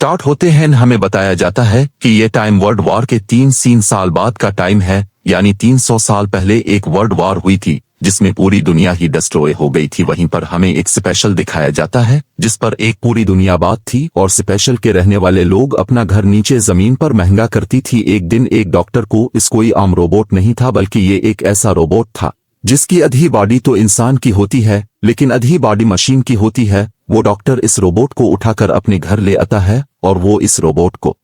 Start होते हैं हमें बताया जाता है कि ये टाइम वर्ल्ड वॉर के 3 साल बाद का टाइम है, यानी 300 साल पहले एक वर्ल्ड वॉर हुई थी जिसमें पूरी दुनिया ही डिस्ट्रॉय हो गई थी। वहीं पर हमें एक स्पेशल दिखाया जाता है जिस पर एक पूरी दुनिया आबाद थी और स्पेशल के रहने वाले लोग अपना घर नीचे जमीन पर महंगा करती थी। एक दिन एक डॉक्टर को इस कोई आम रोबोट नहीं था बल्कि ये एक ऐसा रोबोट था जिसकी आधी बॉडी तो इंसान की होती है लेकिन आधी बॉडी मशीन की होती है। वो डॉक्टर इस रोबोट को उठाकर अपने घर ले आता है और वो इस रोबोट को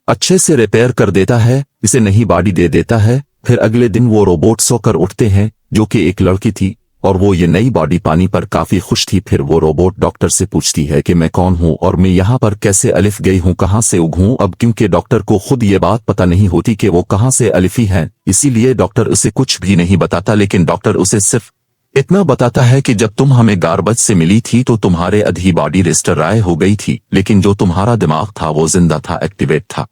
अच्छे से रिपेयर कर देता है, इसे नई बॉडी दे देता है। फिर अगले दिन वो रोबोट सोकर उठते हैं जो कि एक लड़की थी और वो ये नई बॉडी पानी पर काफी खुश थी। फिर वो रोबोट डॉक्टर से पूछती है कि मैं कौन हूँ और मैं यहाँ पर कैसे अलिफ गई हूँ, कहाँ से उगूं। अब क्योंकि डॉक्टर को खुद ये बात पता नहीं होती कि वो कहाँ से अलिफी है, इसीलिए डॉक्टर उसे कुछ भी नहीं बताता। लेकिन डॉक्टर उसे सिर्फ इतना बताता है कि जब तुम हमें गार्बेज से मिली थी तो तुम्हारे आधी बॉडी रेस्टोराय हो गई थी, लेकिन जो तुम्हारा दिमाग था वो जिंदा था, एक्टिवेट था,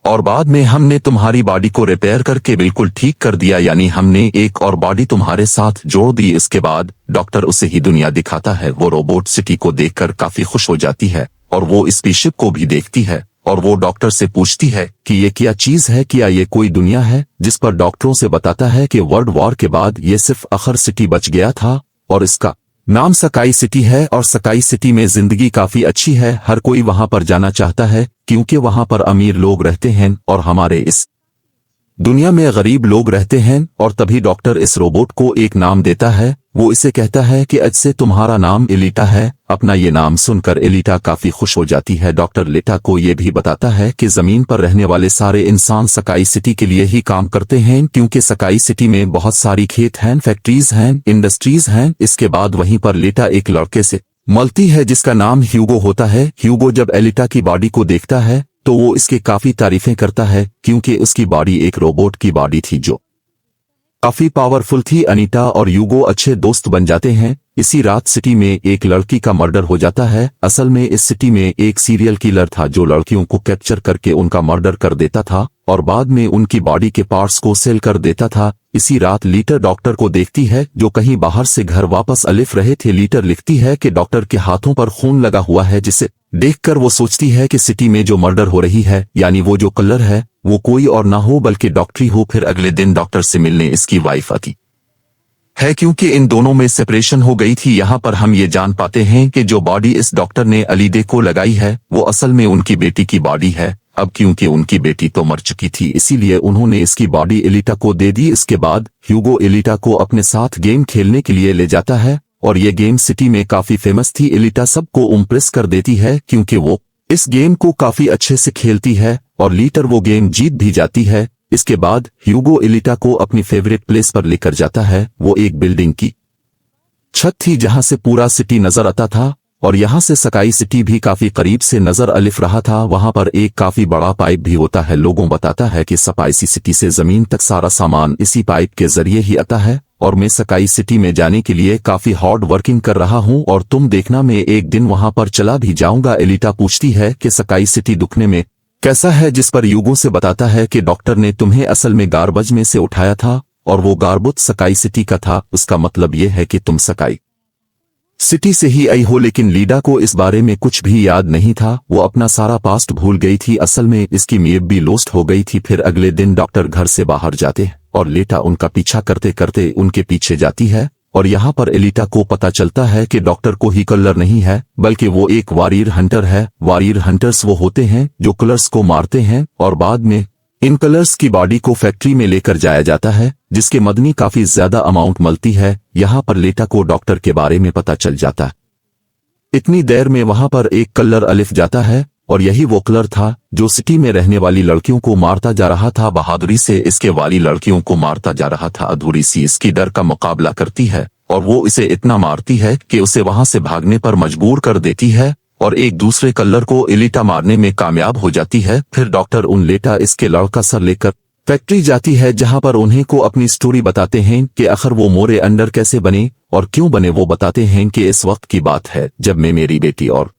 और बाद में हमने तुम्हारी बॉडी को रिपेयर करके बिल्कुल ठीक कर दिया, यानी हमने एक और बॉडी तुम्हारे साथ जोड़ दी। इसके बाद डॉक्टर उसे ही दुनिया दिखाता है। वो रोबोट सिटी को देखकर काफी खुश हो जाती है और वो स्पेसशिप को भी देखती है और वो डॉक्टर से पूछती है कि ये क्या चीज है, क्या ये कोई दुनिया है। जिस पर डॉक्टरों से बताता है कि वर्ल्ड वॉर के बाद ये सिर्फ आखिर सिटी बच गया था और इसका नाम स्काई सिटी है और स्काई सिटी में जिंदगी काफी अच्छी है। हर कोई वहां पर जाना चाहता है क्योंकि वहां पर अमीर लोग रहते हैं और हमारे इस दुनिया में गरीब लोग रहते हैं। और तभी डॉक्टर इस रोबोट को एक नाम देता है। वो इसे कहता है कि आज से तुम्हारा नाम एलिटा है। अपना ये नाम सुनकर एलिटा काफी खुश हो जाती है। डॉक्टर एलिटा को ये भी बताता है कि जमीन पर रहने वाले सारे इंसान स्काई सिटी के लिए ही काम करते हैं क्योंकि स्काई सिटी में बहुत सारी खेत हैं, फैक्ट्रीज हैं, इंडस्ट्रीज हैं। इसके बाद वहीं पर एलिटा एक लड़के से मिलती है जिसका नाम ह्यूगो होता है। ह्यूगो जब एलिटा की बॉडी को देखता है तो वो इसके काफी तारीफें करता है क्योंकि उसकी बॉडी एक रोबोट की बॉडी थी जो काफी पावरफुल थी। अनीता और ह्यूगो अच्छे दोस्त बन जाते हैं। इसी रात सिटी में एक लड़की का मर्डर हो जाता है। असल में इस सिटी में एक सीरियल किलर था जो लड़कियों को कैप्चर करके उनका मर्डर कर देता था और बाद में उनकी बॉडी के पार्ट्स को सेल कर देता था। इसी रात लीटर डॉक्टर को देखती है जो कहीं बाहर से घर वापस अलिफ रहे थे। लीटर लिखती है कि डॉक्टर के हाथों पर खून लगा हुआ है, जिसे देखकर वो सोचती है कि सिटी में जो मर्डर हो रही है यानी वो जो कलर है वो कोई और ना हो बल्कि डॉक्टरी हो। फिर अगले दिन डॉक्टर से मिलने इसकी वाइफ आती है क्योंकि इन दोनों में सेपरेशन हो गई थी। यहाँ पर हम ये जान पाते हैं कि जो बॉडी इस डॉक्टर ने अलीदे को लगाई है वो असल में उनकी बेटी की बॉडी है। अब क्योंकि उनकी बेटी तो मर चुकी थी इसीलिए उन्होंने इसकी बॉडी एलिटा को दे दी। इसके बाद ह्यूगो एलिटा को अपने साथ गेम खेलने के लिए ले जाता है और ये गेम सिटी में काफी फेमस थी। एलिटा सबको इम्प्रेस कर देती है क्योंकि वो इस गेम को काफी अच्छे से खेलती है और लीटर वो गेम जीत भी जाती है। इसके बाद ह्यूगो एलिटा को अपनी फेवरेट प्लेस पर लेकर जाता है। वो एक बिल्डिंग की छत थी जहां से पूरा सिटी नजर आता था और यहां से स्काई सिटी भी काफी करीब से नजर अलिफ रहा था। वहां पर एक काफी बड़ा पाइप भी होता है। लोगों बताता है कि स्पाइसी सिटी से जमीन तक सारा सामान इसी पाइप के जरिए ही आता है और मैं स्काई सिटी में जाने के लिए काफी हार्ड वर्किंग कर रहा हूं और तुम देखना मैं एक दिन वहां पर चला भी जाऊंगा। एलिटा पूछती है कि स्काई सिटी दुखने में कैसा है, जिस पर ह्यूगो से बताता है कि डॉक्टर ने तुम्हें असल में गार्बेज में से उठाया था और वो गार्बेज स्काई सिटी का था। उसका मतलब ये है कि तुम स्काई सिटी से ही आई हो। लेकिन लीडा को इस बारे में कुछ भी याद नहीं था। वो अपना सारा पास्ट भूल गई थी। असल में इसकी मेब भी लॉस्ट हो गई थी। फिर अगले दिन डॉक्टर घर से बाहर जाते हैं और एलिटा उनका पीछा करते करते उनके पीछे जाती है और यहाँ पर एलिटा को पता चलता है कि डॉक्टर को ही कलर नहीं है बल्कि वो एक वॉरियर हंटर है। वॉरियर हंटर्स वो होते हैं जो कलर्स को मारते हैं और बाद में इन कलर्स की बॉडी को फैक्ट्री में लेकर जाया जाता है जिसके मदनी काफी ज्यादा अमाउंट मिलती है। यहाँ पर एलिटा को डॉक्टर के बारे में पता चल जाता है। इतनी देर में वहां पर एक कलर अलिफ जाता है और यही वो कलर था जो सिटी में रहने वाली लड़कियों को मारता जा रहा था। बहादुरी से इसके वाली लड़कियों को मारता जा रहा था। अधूरी सी इसकी डर का मुकाबला करती है और वो इसे इतना मारती है कि उसे वहां से भागने पर मजबूर कर देती है और एक दूसरे कलर को एलिटा मारने में कामयाब हो जाती है। फिर डॉक्टर उन लेटा इसके लड़का सर लेकर फैक्ट्री जाती है जहां पर उन्हें को अपनी स्टोरी बताते हैं कि आखिर वो मोरे अंडर कैसे बने और क्यों बने। वो बताते हैं कि इस वक्त की बात है जब मैं, मेरी बेटी और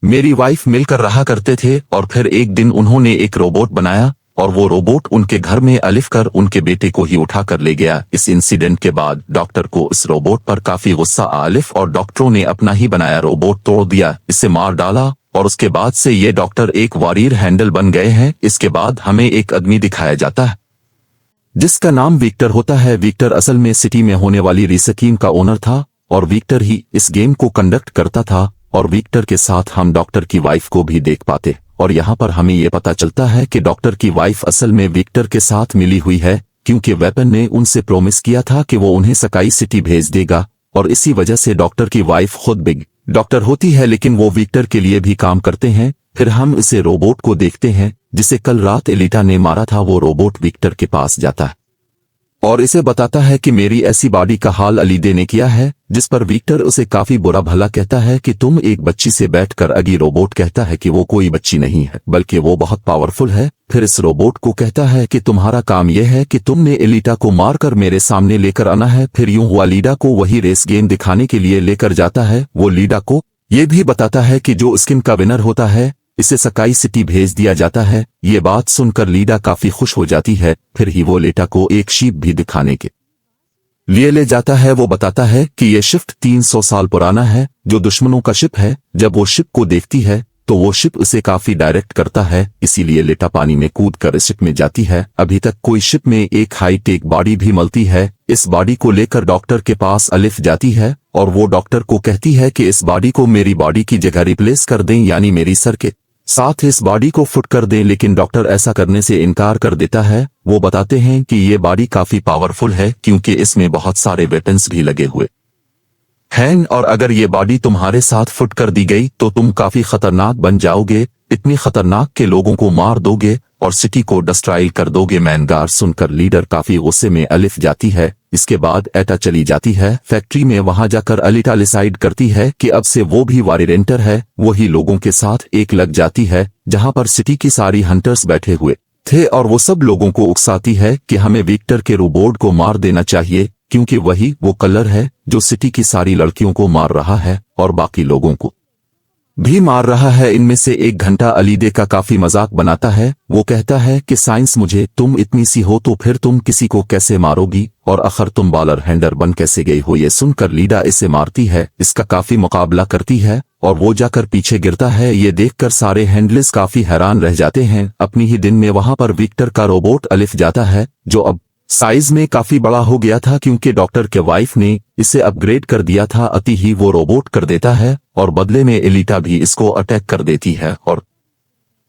मेरी वाइफ मिलकर रहा करते थे और फिर एक दिन उन्होंने एक रोबोट बनाया और वो रोबोट उनके घर में अलिफ कर उनके बेटे को ही उठा कर ले गया। इस इंसिडेंट के बाद डॉक्टर को इस रोबोट पर काफी गुस्सा आ अलिफ और डॉक्टरों ने अपना ही बनाया रोबोट तोड़ दिया, इसे मार डाला और उसके बाद से ये डॉक्टर एक वॉरियर हैंडल बन गए हैं। इसके बाद हमें एक आदमी दिखाया जाता है जिसका नाम विक्टर होता है। विक्टर असल में सिटी में होने वाली रेसकीम का ओनर था और विक्टर ही इस गेम को कंडक्ट करता था और विक्टर के साथ हम डॉक्टर की वाइफ को भी देख पाते और यहाँ पर हमें ये पता चलता है कि डॉक्टर की वाइफ असल में विक्टर के साथ मिली हुई है क्योंकि वेपन ने उनसे प्रॉमिस किया था कि वो उन्हें स्काई सिटी भेज देगा और इसी वजह से डॉक्टर की वाइफ खुद बिग डॉक्टर होती है लेकिन वो विक्टर के लिए भी काम करते हैं। फिर हम इसे रोबोट को देखते हैं जिसे कल रात एलिटा ने मारा था। वो रोबोट विक्टर के पास जाता है और इसे बताता है कि मेरी ऐसी बॉडी का हाल अलीदे ने किया है, जिस पर विक्टर उसे काफी बुरा भला कहता है कि तुम एक बच्ची से बैठकर अगी रोबोट कहता है कि वो कोई बच्ची नहीं है बल्कि वो बहुत पावरफुल है। फिर इस रोबोट को कहता है कि तुम्हारा काम यह है कि तुमने एलिटा को मारकर मेरे सामने लेकर आना है। फिर यूं हुआ लीडा को वही रेस गेम दिखाने के लिए लेकर जाता है। वो लीडा को ये भी बताता है कि जो स्किन का विनर होता है इसे स्काई सिटी भेज दिया जाता है। ये बात सुनकर लीडा काफी खुश हो जाती है। फिर ही वो लेटा को एक शिप भी दिखाने के लिए ले जाता है। वो बताता है कि ये शिप 300 साल पुराना है जो दुश्मनों का शिप है। जब वो शिप को देखती है तो वो शिप उसे काफी डायरेक्ट करता है, इसीलिए लेटा पानी में कूद कर इस शिप में जाती है। अभी तक कोई शिप में एक हाई टेक बॉडी भी मिलती है। इस बॉडी को लेकर डॉक्टर के पास अलिफ जाती है और वो डॉक्टर को कहती है कि इस बॉडी को मेरी बॉडी की जगह रिप्लेस कर दें, यानी मेरी सर के साथ इस बॉडी को फुट कर दें। लेकिन डॉक्टर ऐसा करने से इनकार कर देता है। वो बताते हैं कि ये बॉडी काफी पावरफुल है क्योंकि इसमें बहुत सारे वेपन्स भी लगे हुए हैं और अगर ये बॉडी तुम्हारे साथ फुट कर दी गई तो तुम काफी खतरनाक बन जाओगे, इतनी खतरनाक के लोगों को मार दोगे और सिटी को डिस्ट्रॉय कर दोगे। मैनगार सुनकर लीडर काफी गुस्से में अलिफ जाती है। इसके बाद एटा चली जाती है फैक्ट्री में। वहां जाकर अलिटा डिसाइड करती है कि अब से वो भी वॉरियर है। वही लोगों के साथ एक लग जाती है जहां पर सिटी की सारी हंटर्स बैठे हुए थे और वो सब लोगों को उकसाती है कि हमें विक्टर के रोबोट को मार देना चाहिए क्योंकि वही वो कलर है जो सिटी की सारी लड़कियों को मार रहा है और बाकी लोगों को भी मार रहा है। इनमें से एक घंटा अलीदे का काफी मजाक बनाता है। वो कहता है कि साइंस मुझे, तुम इतनी सी हो तो फिर तुम किसी को कैसे मारोगी और आखिर तुम बॉलर हैंडर बन कैसे गई हो। ये सुनकर लीडा इसे मारती है, इसका काफी मुकाबला करती है और वो जाकर पीछे गिरता है। ये देखकर सारे हैंडलेस काफी हैरान रह जाते हैं। अपनी ही दिन में वहां पर विक्टर का रोबोट अलिफ जाता है जो अब साइज में काफी बड़ा हो गया था क्योंकि डॉक्टर के वाइफ ने इसे अपग्रेड कर दिया था। अति ही वो रोबोट कर देता है और बदले में एलिटा भी इसको अटैक कर देती है और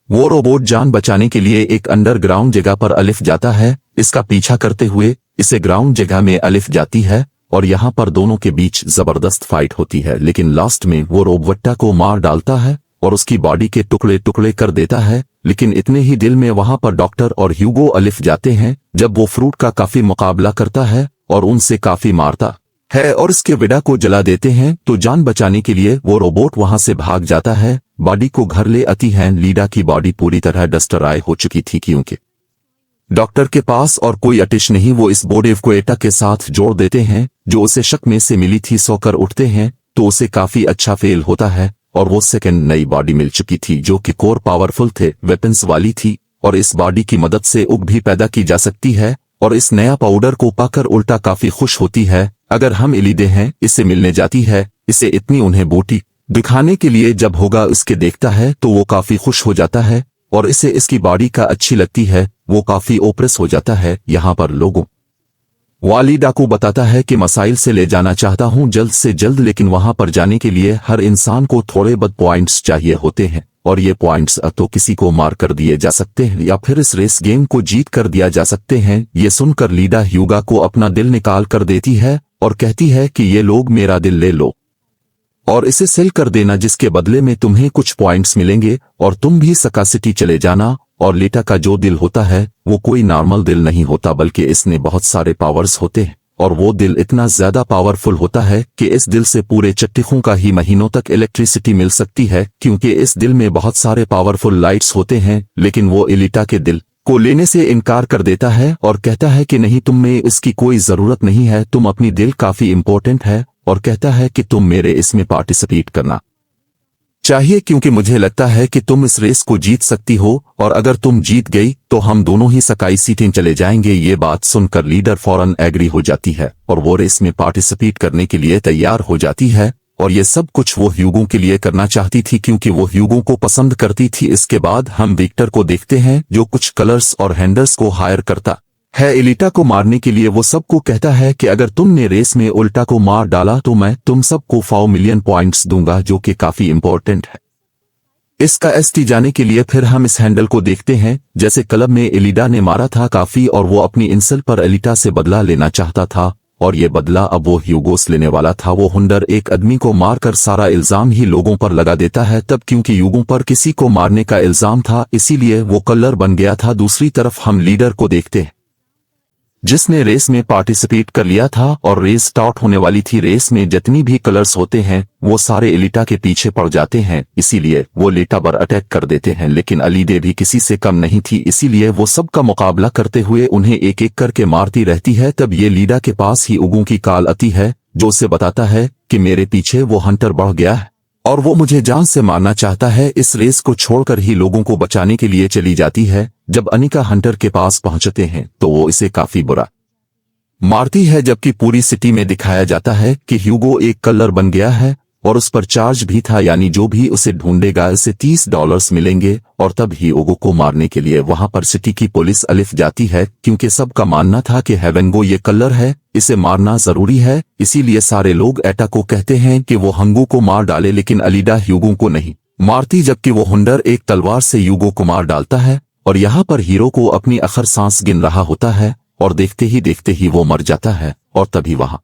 वो रोबोट जान बचाने के लिए एक अंडरग्राउंड जगह पर अलिफ जाता है। इसका पीछा करते हुए इसे ग्राउंड जगह में अलिफ जाती है और यहाँ पर दोनों के बीच जबरदस्त फाइट होती है। लेकिन लास्ट में वो रोबोट्टा को मार डालता है और उसकी बॉडी के टुकड़े टुकड़े कर देता है। लेकिन इतने ही दिल में वहां पर डॉक्टर और ह्यूगो अलिफ जाते हैं जब वो फ्रूट का काफी मुकाबला करता है और उनसे काफी मारता है और इसके विडा को जला देते हैं। तो जान बचाने के लिए वो रोबोट वहां से भाग जाता है, बॉडी को घर ले आती है। लीडा की बॉडी पूरी तरह डिस्ट्रॉय हो चुकी थी क्योंकि डॉक्टर के पास और कोई अटिश नहीं। वो इस बॉडी को एटा के साथ जोड़ देते हैं जो उसे शक में से मिली थी। सोकर उठते हैं तो उसे काफी अच्छा फेल होता है और वो सेकंड नई बॉडी मिल चुकी थी जो कि कोर पावरफुल थे, वेपन्स वाली थी और इस बॉडी की मदद से उग भी पैदा की जा सकती है और इस नया पाउडर को पाकर उल्टा काफी खुश होती है। अगर हम एलिदे हैं इसे मिलने जाती है। इसे इतनी उन्हें बूटी दिखाने के लिए जब होगा इसके देखता है तो वो काफी खुश हो जाता है और इसे इसकी बॉडी का अच्छी लगती है। वो काफी ओप्रेस हो जाता है। यहाँ पर लोगों वालिदा को बताता है कि मसाइल से ले जाना चाहता हूँ जल्द से जल्द, लेकिन वहां पर जाने के लिए हर इंसान को थोड़े बहुत पॉइंट्स चाहिए होते हैं और ये पॉइंट्स तो किसी को मार कर दिए जा सकते हैं या फिर इस रेस गेम को जीत कर दिया जा सकते हैं। ये सुनकर लीडा ह्यूगा को अपना दिल निकाल कर देती है और कहती है कि ये लोग मेरा दिल ले लो और इसे सेल कर देना जिसके बदले में तुम्हें कुछ पॉइंट्स मिलेंगे और तुम भी स्काई सिटी चले जाना। और लीटा का जो दिल होता है वो कोई नॉर्मल दिल नहीं होता बल्कि इसने बहुत सारे पावर्स होते हैं और वो दिल इतना ज्यादा पावरफुल होता है कि इस दिल से पूरे चट्टिखों का ही महीनों तक इलेक्ट्रिसिटी मिल सकती है क्योंकि इस दिल में बहुत सारे पावरफुल लाइट्स होते हैं। लेकिन वो एलिटा के दिल को लेने से इनकार कर देता है और कहता है कि नहीं, तुम में इसकी कोई जरूरत नहीं है, तुम अपनी दिल काफी इम्पोर्टेंट है और कहता है कि तुम मेरे इसमें पार्टिसिपेट करना चाहिए क्योंकि मुझे लगता है कि तुम इस रेस को जीत सकती हो और अगर तुम जीत गई तो हम दोनों ही स्काई सिटी चले जाएंगे। ये बात सुनकर लीडर फौरन एग्री हो जाती है और वो रेस में पार्टिसिपेट करने के लिए तैयार हो जाती है और ये सब कुछ वो ह्यूगो के लिए करना चाहती थी क्योंकि वो ह्यूगो को पसंद करती थी। इसके बाद हम विक्टर को देखते हैं जो कुछ कलर्स और हैंडल्स को हायर करता है एलिटा को मारने के लिए। वो सबको कहता है कि अगर तुमने रेस में उल्टा को मार डाला तो मैं तुम सबको 4 मिलियन पॉइंट्स दूंगा, जो कि काफी इंपॉर्टेंट है। इसका एसटी जाने के लिए फिर हम इस हैंडल को देखते हैं जैसे क्लब में एलिडा ने मारा था काफी, और वो अपनी इंसल्ट पर एलिटा से बदला लेना चाहता था, और ये बदला अब वो ह्यूगोस लेने वाला था। वो हुंडर एक आदमी को मारकर सारा इल्जाम ही लोगों पर लगा देता है तब, क्योंकि ह्यूगो पर किसी को मारने का इल्जाम था इसीलिए वो कलर बन गया था। दूसरी तरफ हम लीडर को देखते हैं जिसने रेस में पार्टिसिपेट कर लिया था और रेस स्टार्ट होने वाली थी। रेस में जितनी भी कलर्स होते हैं वो सारे एलिटा के पीछे पड़ जाते हैं, इसीलिए वो एलिटा पर अटैक कर देते हैं। लेकिन अलीडे भी किसी से कम नहीं थी, इसीलिए वो सबका मुकाबला करते हुए उन्हें एक एक करके मारती रहती है। तब ये लीडा के पास ही उगू की कॉल आती है जो उसे बताता है कि मेरे पीछे वो हंटर बढ़ गया है और वो मुझे जान से मारना चाहता है। इस रेस को छोड़कर ही लोगों को बचाने के लिए चली जाती है। जब अनिका हंटर के पास पहुंचते हैं तो वो इसे काफी बुरा मारती है, जबकि पूरी सिटी में दिखाया जाता है कि ह्यूगो एक कलर बन गया है और उस पर चार्ज भी था, यानी जो भी उसे ढूंढेगा उसे $30 मिलेंगे। और तब ह्यूगो को मारने के लिए वहां पर सिटी की पुलिस अलिफ जाती है क्योंकि सबका मानना था कि हेवेंगो ये कलर है, इसे मारना जरूरी है। इसीलिए सारे लोग एटा को कहते हैं कि वो हंगू को मार डाले, लेकिन अलीडा ह्यूगो को नहीं मारती, जबकि वो हुंडर एक तलवार से ह्यूगो को मार डालता है। और यहाँ पर हीरो को अपनी आखिर सांस गिन रहा होता है और देखते ही वो मर जाता है। और तभी वहां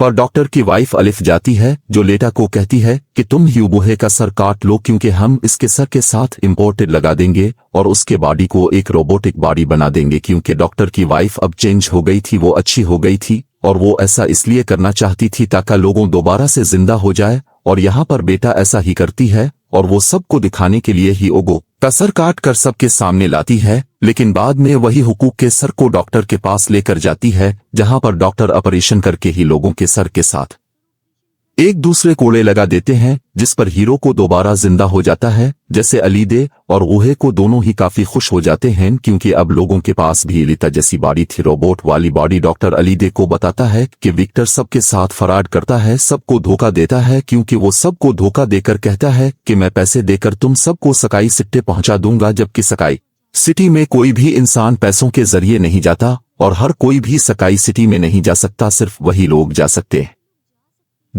पर डॉक्टर की वाइफ अलिफ जाती है जो लेटा को कहती है कि तुम ह्यूगो का सर काट लो क्योंकि हम इसके सर के साथ इम्पोर्टेड लगा देंगे और उसके बॉडी को एक रोबोटिक बॉडी बना देंगे। क्योंकि डॉक्टर की वाइफ अब चेंज हो गई थी, वो अच्छी हो गई थी और वो ऐसा इसलिए करना चाहती थी ताकि लोगों दोबारा से जिंदा हो जाए। और यहाँ पर बेटा ऐसा ही करती है और वो सबको दिखाने के लिए ही ओगो का सर काट कर सबके सामने लाती है, लेकिन बाद में वही हुकूक के सर को डॉक्टर के पास लेकर जाती है जहां पर डॉक्टर ऑपरेशन करके ही लोगों के सर के साथ एक दूसरे कोड़े लगा देते हैं, जिस पर हीरो को दोबारा जिंदा हो जाता है। जैसे अलीदे और गुहे को दोनों ही काफी खुश हो जाते हैं क्योंकि अब लोगों के पास भी एलिटा जैसी बॉडी थी, रोबोट वाली बॉडी। डॉक्टर अलीदे को बताता है कि विक्टर सबके साथ फराड करता है, सबको धोखा देता है, क्योंकि वो सबको धोखा देकर कहता है कि मैं पैसे देकर तुम सबको सकाई सिटी पहुंचा दूंगा, जबकि सकाई सिटी में कोई भी इंसान पैसों के जरिए नहीं जाता और हर कोई भी सकाई सिटी में नहीं जा सकता, सिर्फ वही लोग जा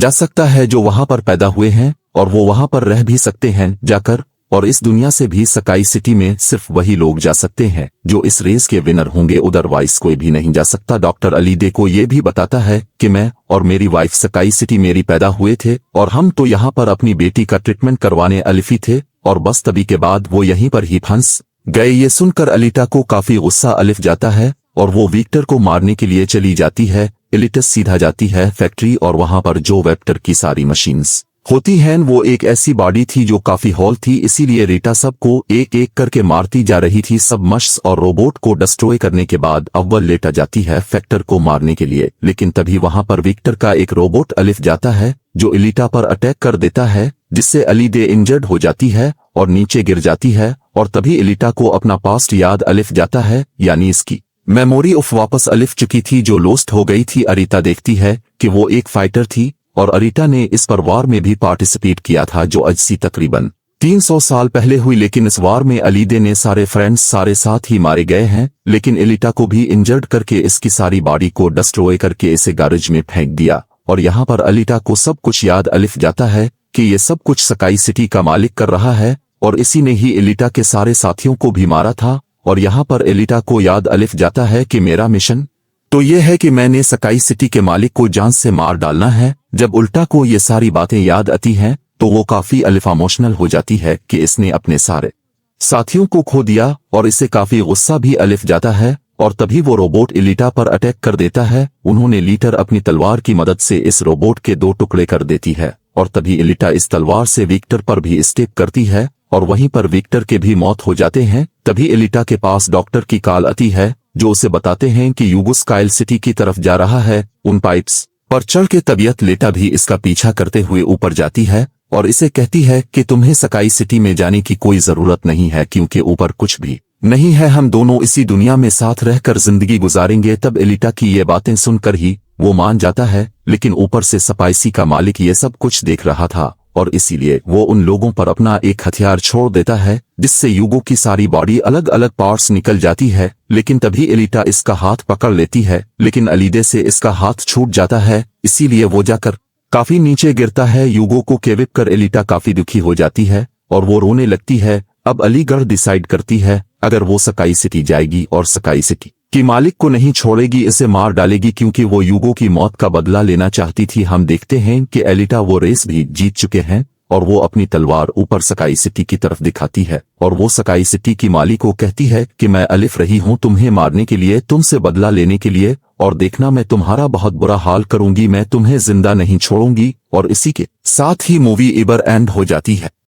सकता है जो वहां पर पैदा हुए हैं और वो वहां पर रह भी सकते हैं जाकर। और इस दुनिया से भी सकाई सिटी में सिर्फ वही लोग जा सकते हैं जो इस रेस के विनर होंगे, अदरवाइज कोई भी नहीं जा सकता। डॉक्टर अलीदे को ये भी बताता है कि मैं और मेरी वाइफ सकाई सिटी मेरी पैदा हुए थे और हम तो यहाँ पर अपनी बेटी का ट्रीटमेंट करवाने अलिफी थे, और बस तभी के बाद वो यहीं पर ही फंस गए। ये सुनकर अलीटा को काफी गुस्सा अलिफ जाता है और वो विक्टर को मारने के लिए चली जाती है। एलिटस सीधा जाती है फैक्ट्री और वहां पर जो वेक्टर की सारी मशीन्स होती हैं वो एक ऐसी बॉडी थी जो काफी हॉल थी, इसीलिए रीटा सबको एक एक करके मारती जा रही थी। सब मशीन्स और रोबोट को डिस्ट्रॉय करने के बाद अव्वल लेटा जाती है फैक्टर को मारने के लिए, लेकिन तभी वहां पर विक्टर का एक रोबोट अलिफ जाता है जो एलिटा पर अटैक कर देता है, जिससे अलीदे इंजर्ड हो जाती है और नीचे गिर जाती है। और तभी एलिटा को अपना पास्ट याद अलिफ जाता है, यानी इसकी मेमोरी ऑफ वापस अलिफ चुकी थी जो लोस्ट हो गई थी। अरीता देखती है कि वो एक फाइटर थी और अरीता ने इस पर वार में भी पार्टिसिपेट किया था जो आज से तकरीबन 300 साल पहले हुई, लेकिन इस वार में अलीदे ने सारे फ्रेंड्स सारे साथ ही मारे गए हैं, लेकिन एलिटा को भी इंजर्ड करके इसकी सारी बॉडी को डिस्ट्रॉय करके इसे गैरेज में फेंक दिया। और यहाँ पर अलीटा को सब कुछ याद अलिफ जाता है कि ये सब कुछ सकाई सिटी का मालिक कर रहा है और इसी ने ही एलिटा के सारे साथियों को भी मारा था। और यहाँ पर एलिटा को याद अलिफ जाता है कि मेरा मिशन तो ये है कि मैंने सकाई सिटी के मालिक को जान से मार डालना है। जब उल्टा को ये सारी बातें याद आती हैं तो वो काफी अलिफ इमोशनल हो जाती है कि इसने अपने सारे साथियों को खो दिया और इसे काफी गुस्सा भी अलिफ जाता है। और तभी वो रोबोट एलिटा पर अटैक कर देता है। उन्होंने लीटर अपनी तलवार की मदद से इस रोबोट के 2 टुकड़े कर देती है और तभी एलिटा इस तलवार से विक्टर पर भी स्टेप करती है और वहीं पर विक्टर के भी मौत हो जाते हैं। तभी एलिटा के पास डॉक्टर की कॉल आती है जो उसे बताते हैं कि यूगो स्काई सिटी की तरफ जा रहा है। उन पाइप्स पर चढ़ के तबीयत लेटा भी इसका पीछा करते हुए ऊपर जाती है और इसे कहती है कि तुम्हें सकाई सिटी में जाने की कोई जरूरत नहीं है क्योंकि ऊपर कुछ भी नहीं है, हम दोनों इसी दुनिया में साथ रहकर जिंदगी गुजारेंगे। तब एलिटा की ये बातें सुनकर ही वो मान जाता है, लेकिन ऊपर से स्पाइसी का मालिक ये सब कुछ देख रहा था और इसीलिए वो उन लोगों पर अपना एक हथियार छोड़ देता है, जिससे यूगो की सारी बॉडी अलग अलग पार्ट्स निकल जाती है। लेकिन तभी एलिटा इसका हाथ पकड़ लेती है, लेकिन अलीदे से इसका हाथ छूट जाता है, इसीलिए वो जाकर काफी नीचे गिरता है। यूगो को केविप कर एलिटा काफी दुखी हो जाती है और वो रोने लगती है। अब अलीगढ़ डिसाइड करती है, अगर वो सकाई सिटी जाएगी और सकाई सिटी की मालिक को नहीं छोड़ेगी, इसे मार डालेगी, क्योंकि वो यूगो की मौत का बदला लेना चाहती थी। हम देखते हैं कि एलिटा वो रेस भी जीत चुके हैं और वो अपनी तलवार ऊपर सकाई सिटी की तरफ दिखाती है और वो सकाई सिटी की मालिक को कहती है कि मैं अलिफ रही हूं तुम्हें मारने के लिए, तुमसे बदला लेने के लिए, और देखना मैं तुम्हारा बहुत बुरा हाल करूंगी, मैं तुम्हें जिंदा नहीं छोड़ूंगी। और इसी के साथ ही मूवी इबर एंड हो जाती है।